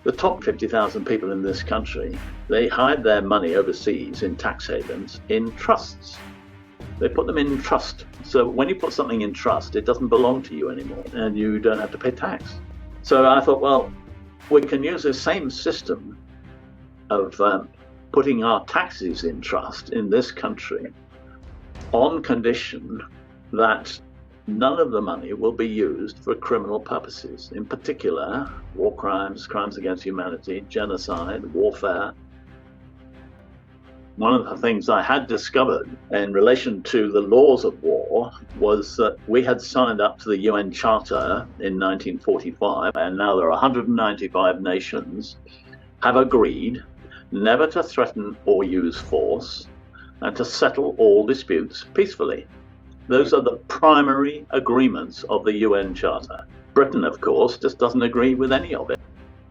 The top 50,000 people in this country, they hide their money overseas in tax havens in trusts. They put them in trust. So when you put something in trust, it doesn't belong to you anymore and you don't have to pay tax. So I thought, well, we can use the same system of putting our taxes in trust in this country on condition that none of the money will be used for criminal purposes, in particular war crimes, crimes against humanity, genocide, warfare. One of the things I had discovered in relation to the laws of war was that we had signed up to the UN Charter in 1945, and now there are 195 nations have agreed never to threaten or use force and to settle all disputes peacefully. Those are the primary agreements of the UN Charter. Britain, of course, just doesn't agree with any of it.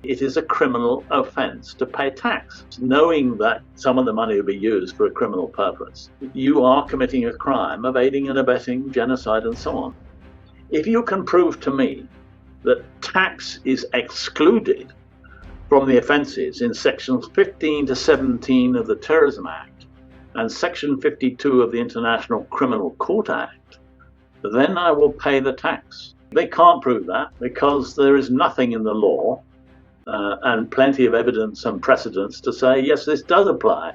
It is a criminal offence to pay tax. Knowing that some of the money will be used for a criminal purpose, you are committing a crime of aiding and abetting genocide and so on. If you can prove to me that tax is excluded from the offences in sections 15 to 17 of the Terrorism Act and section 52 of the International Criminal Court Act, then I will pay the tax. They can't prove that because there is nothing in the law and plenty of evidence and precedents to say, yes, this does apply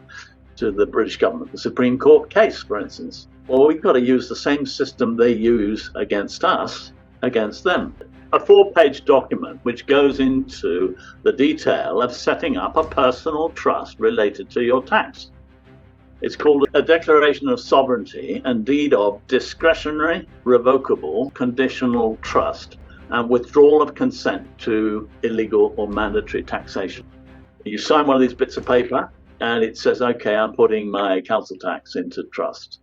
to the British government. The Supreme Court case, for instance. Well, we've got to use the same system they use against us, against them. A 4-page document which goes into the detail of setting up a personal trust related to your tax. It's called a Declaration of Sovereignty and Deed of Discretionary, Revocable, Conditional Trust and Withdrawal of Consent to Illegal or Mandatory Taxation. You sign one of these bits of paper and it says, okay, I'm putting my council tax into trust.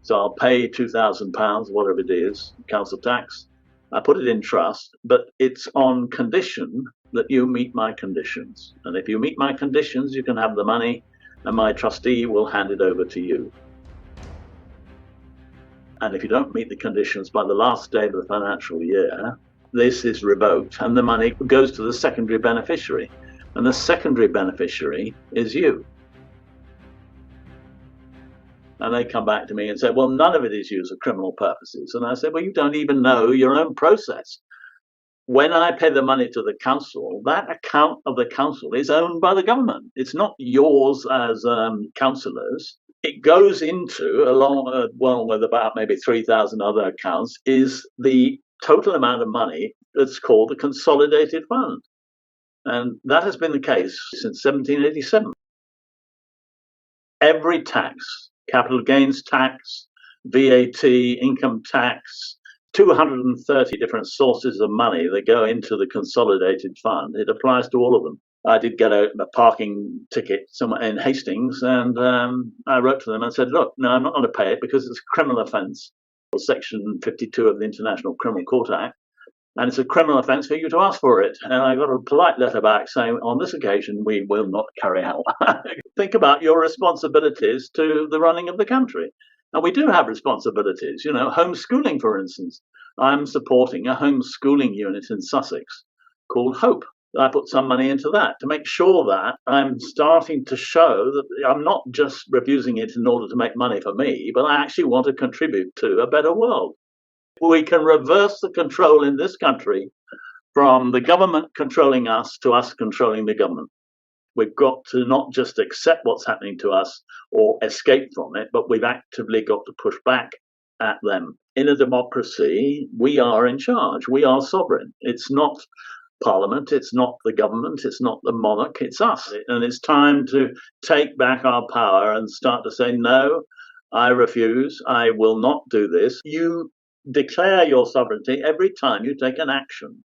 So I'll pay £2,000, whatever it is, council tax. I put it in trust, but it's on condition that you meet my conditions. And if you meet my conditions, you can have the money and my trustee will hand it over to you. And if you don't meet the conditions by the last day of the financial year, this is revoked and the money goes to the secondary beneficiary. And the secondary beneficiary is you. And they come back to me and say, well, none of it is used for criminal purposes. And I said, well, you don't even know your own process. When I pay the money to the council, that account of the council is owned by the government. It's not yours as councillors. It goes into, along with about maybe 3,000 other accounts, is the total amount of money that's called the Consolidated Fund. And that has been the case since 1787. Every tax, capital gains tax, VAT, income tax, 230 different sources of money that go into the Consolidated Fund. It applies to all of them. I did get a parking ticket somewhere in Hastings, and I wrote to them and said, look, no, I'm not going to pay it because it's a criminal offence, Section 52 of the International Criminal Court Act, and it's a criminal offence for you to ask for it. And I got a polite letter back saying, on this occasion, we will not carry out. Think about your responsibilities to the running of the country. And we do have responsibilities, homeschooling, for instance. I'm supporting a homeschooling unit in Sussex called Hope. I put some money into that to make sure that I'm starting to show that I'm not just refusing it in order to make money for me, but I actually want to contribute to a better world. We can reverse the control in this country from the government controlling us to us controlling the government. We've got to not just accept what's happening to us or escape from it, but we've actively got to push back at them. In a democracy, we are in charge. We are sovereign. It's not Parliament, it's not the government, it's not the monarch, it's us. And it's time to take back our power and start to say, no, I refuse, I will not do this. You declare your sovereignty every time you take an action.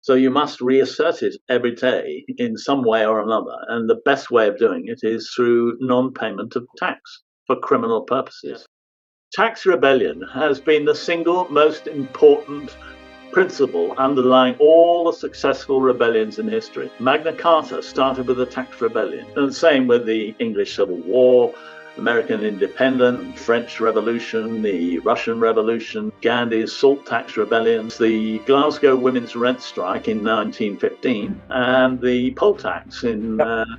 So you must reassert it every day in some way or another. And the best way of doing it is through non-payment of tax for criminal purposes. Tax rebellion has been the single most important principle underlying all the successful rebellions in history. Magna Carta started with a tax rebellion. And the same with the English Civil War, American independence, French Revolution, the Russian Revolution, Gandhi's salt tax rebellions, the Glasgow women's rent strike in 1915, and the poll tax in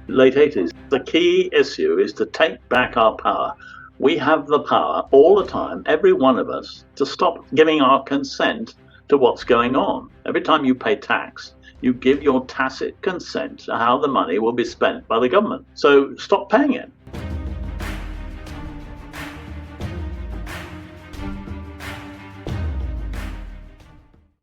late 80s. The key issue is to take back our power. We have the power all the time, every one of us, to stop giving our consent to what's going on. Every time you pay tax, you give your tacit consent to how the money will be spent by the government. So stop paying it.